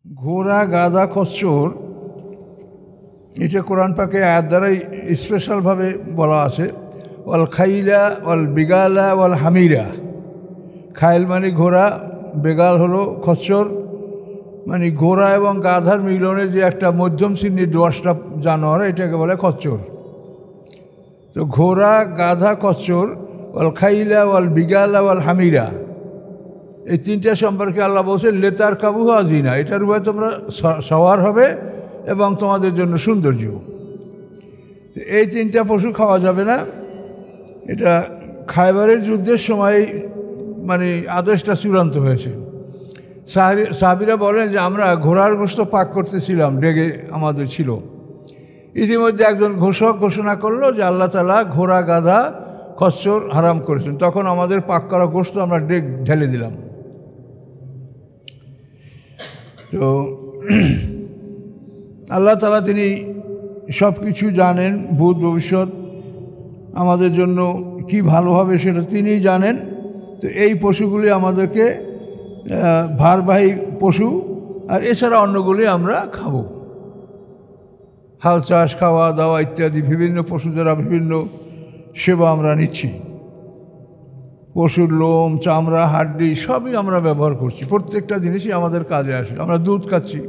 ঘোড়া গাধা খচ্চর এটা কোরআন পাকে আয়াত দ্বারাই স্পেশালভাবে বলা আছে। ওয়াল খাইলা ওয়াল বিগালা ওয়াল হামিরা। খাইল মানে ঘোড়া, বেগাল হলো খচ্চর, মানে ঘোড়া এবং গাধার মিলনে যে একটা মধ্যম শ্রেণীর দশটা জানোয়ার, এটাকে বলে খচ্চর। তো ঘোড়া গাধা খচ্চর, ওয়াল খাইলা ওয়াল বিগালা ওয়াল হামিরা, এই তিনটা সম্পর্কে আল্লাহ বলছেন লেতার কাবু আজিনা, এটার উপরে তোমরা সওয়ার হবে এবং তোমাদের জন্য সৌন্দর্য। এই তিনটা পশু খাওয়া যাবে না। এটা খায়বারের যুদ্ধের সময় মানে আদেশটা চূড়ান্ত হয়েছে। সাহাবীরা বলেন যে আমরা ঘোড়ার গোশত পাক করতেছিলাম, ডেগে আমাদের ছিল। ইতিমধ্যে একজন ঘোষক ঘোষণা করলো যে আল্লাহ তাআলা ঘোড়া গাধা খচ্চর হারাম করেছেন। তখন আমাদের পাক করা গোশত আমরা ঢেলে দিলাম। তো আল্লাহ তাআলা তিনি সব কিছু জানেন, ভূত ভবিষ্যৎ, আমাদের জন্য কি ভালো হবে সেটা তিনিই জানেন। তো এই পশুগুলি আমাদেরকে ভারবাহী পশু, আর এছাড়া অন্যগুলি আমরা খাবো। হাল চাষ, খাওয়া দাওয়া ইত্যাদি বিভিন্ন পশু দ্বারা বিভিন্ন সেবা আমরা নিচ্ছি। পশুর লোম, চামড়া, হাড্ডি সবই আমরা ব্যবহার করছি, প্রত্যেকটা জিনিসই আমাদের কাজে আসে। আমরা দুধ খাচ্ছি।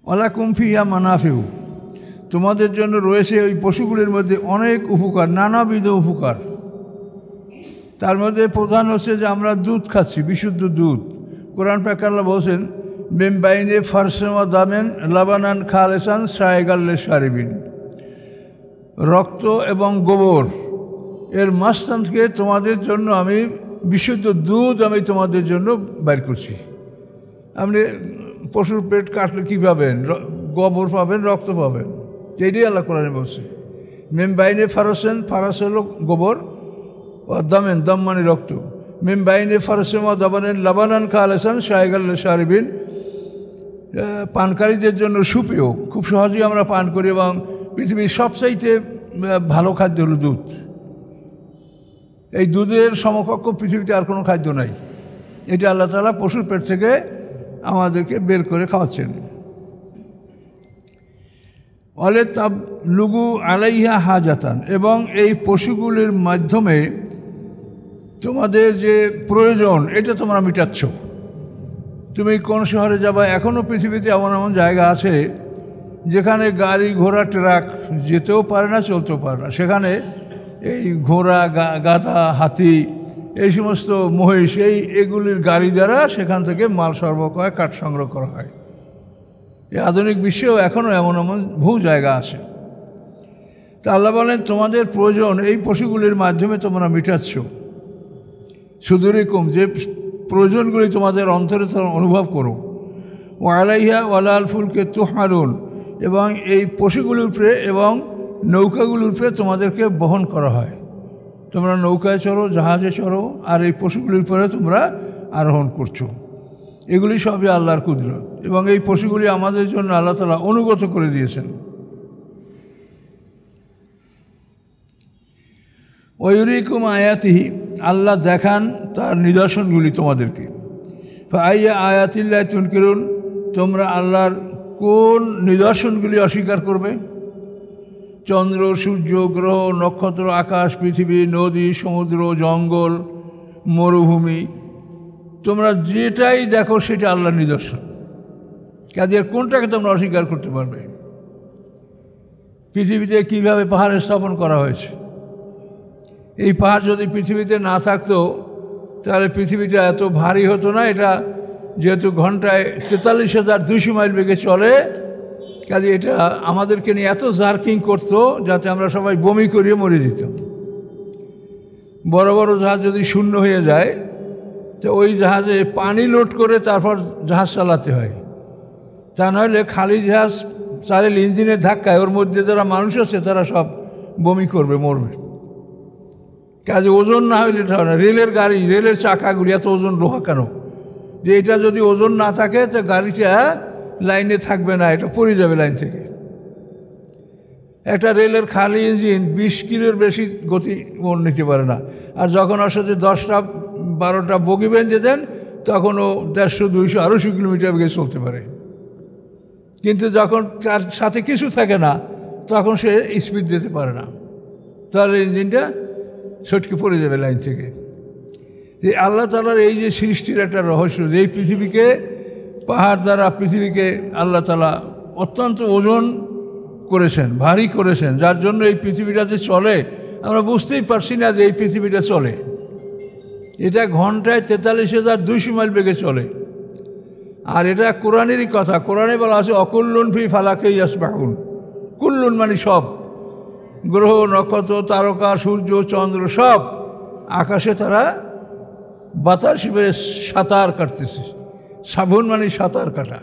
ওয়ালাকুম ফিহা মানাফিউ, তোমাদের জন্য রয়েছে ওই পশুগুলির মধ্যে অনেক উপকার, নানাবিধ উপকার। তার মধ্যে প্রধান হচ্ছে যে আমরা দুধ খাচ্ছি, বিশুদ্ধ দুধ। কোরআন পাক আল্লাহ বলছেন মেমবাইনে ফারসেমা দামেন লাবানান খালেসান সায়গাল্লে শারিবিন, রক্ত এবং গোবর এর মাঝখান থেকে তোমাদের জন্য আমি বিশুদ্ধ দুধ আমি তোমাদের জন্য বাইর করছি। আপনি পশুর পেট কাটলে কী পাবেন? গোবর পাবেন, রক্ত পাবেন। এটাই আল্লাহ কোরআনে বলছে। মেমবাইনে ফারসেন, ফারাস হলো গোবর, ও দামেন, দম মানে রক্ত। মেমবাইনে ফারসেমা দাবানেন লাবানান খালেসান সায়গাল্লে শারিবিন, পানকারীদের জন্য সুপেয়, খুব সহজেই আমরা পান করি এবং পৃথিবীর সবচাইতে ভালো খাদ্য হলো দুধ। এই দুধের সমকক্ষ পৃথিবীতে আর কোনো খাদ্য নাই। এটা আল্লাহ তাআলা পশুর পেট থেকে আমাদেরকে বের করে খাওয়াচ্ছেন। অলে তাব লুগু আলাইহা হাজাতান, এবং এই পশুগুলির মাধ্যমে তোমাদের যে প্রয়োজন এটা তোমরা মিটাচ্ছ। তুমি কোন শহরে যাবা, এখনও পৃথিবীতে এমন এমন জায়গা আছে যেখানে গাড়ি ঘোড়া ট্রাক যেতেও পারে না, চলতেও পারে না। সেখানে এই ঘোড়া গাধা হাতি এই সমস্ত মহিষ এগুলির গাড়ি দ্বারা সেখান থেকে মাল সরবরাহ হয়, কাঠ সংগ্রহ করা হয়। এই আধুনিক বিশ্বেও এখনও এমন এমন বহু জায়গা আছে। তা আল্লাহ বলেন তোমাদের প্রয়োজন এই পশুগুলির মাধ্যমে তোমরা মিটাচ্ছ। শুধুরকম যে প্রয়োজনগুলি তোমাদের অন্তরে অনুভব করো। ও আলাইহা ওয়ালাল ফুলকে তুহমালুন, এবং এই পশুগুলির উপরে এবং নৌকাগুলির উপরে তোমাদেরকে বহন করা হয়। তোমরা নৌকায় চড়ো, জাহাজে চড়ো, আর এই পশুগুলির উপরে তোমরা আরোহণ করছো। এগুলি সবই আল্লাহর কুদরত, এবং এই পশুগুলি আমাদের জন্য আল্লাহ তাআলা অনুগত করে দিয়েছেন। ওয়ুরিকুম আয়াতিহি, আল্লাহ দেখান তার নিদর্শনগুলি তোমাদেরকে। ফাআইয়া আয়াতিল্লাহি তুনকিরুন, তোমরা আল্লাহর কোন নিদর্শনগুলি অস্বীকার করবে? চন্দ্র, সূর্য, গ্রহ, নক্ষত্র, আকাশ, পৃথিবী, নদী, সমুদ্র, জঙ্গল, মরুভূমি, তোমরা যেটাই দেখো সেটা আল্লাহর নিদর্শন। কাজের কোনটাকে তোমরা অস্বীকার করতে পারবে? পৃথিবীতে কীভাবে পাহাড় স্থাপন করা হয়েছে, এই পাহাড় যদি পৃথিবীতে না থাকতো তাহলে পৃথিবীটা এত ভারী হতো না। এটা যেহেতু ঘন্টায় 43,200 মাইল বেগে চলে, কাজে এটা আমাদেরকে নিয়ে এত জার্কিং করতো যাতে আমরা সবাই বমি করিয়ে মরে যেতাম। বড় বড় জাহাজ যদি শূন্য হয়ে যায় তো ওই জাহাজে পানি লোড করে তারপর জাহাজ চালাতে হয়। তা নইলে খালি জাহাজ চালালে ইঞ্জিনের ধাক্কায় ওর মধ্যে যারা মানুষ আছে তারা সব বমি করবে, মরবে। কাজে ওজন না হইলে এটা হয় না। রেলের গাড়ি, রেলের চাকাগুলি এত ওজন লোহা কেন? যে এটা যদি ওজন না থাকে তো গাড়িটা লাইনে থাকবে না, এটা পড়ে যাবে লাইন থেকে। একটা রেলের খালি ইঞ্জিন 20 কিলোর বেশি গতি নিতে পারে না। আর যখন ওর সাথে 10টা 12টা বগি বেঁধে দেন তখন ও 150, 200, 250 কিলোমিটার বেগে চলতে পারে। কিন্তু যখন তার সাথে কিছু থাকে না তখন সে স্পিড দিতে পারে না, তাহলে ইঞ্জিনটা ছটকে পড়ে যাবে লাইন থেকে। যে আল্লাহ তাআলার এই যে সৃষ্টির একটা রহস্য, যে এই পৃথিবীকে পাহাড় দ্বারা পৃথিবীকে আল্লাহ তাআলা অত্যন্ত ওজন করেছেন, ভারী করেছেন, যার জন্য এই পৃথিবীটা যে চলে আমরা বুঝতেই পারছি না যে এই পৃথিবীটা চলে। এটা ঘন্টায় 43,200 মাইল বেগে চলে। আর এটা কোরআনেরই কথা, কোরআনে বলা আছে অকুল্লুন ফি ফালাকে ইয়াসবাহুন। কুল্লুন মানে সব, গ্রহ নক্ষত্র তারকা সূর্য চন্দ্র সব আকাশে তারা বাতাস বেশ সাঁতার কাটতেছে। সাবুন মানে সাঁতার কাটা।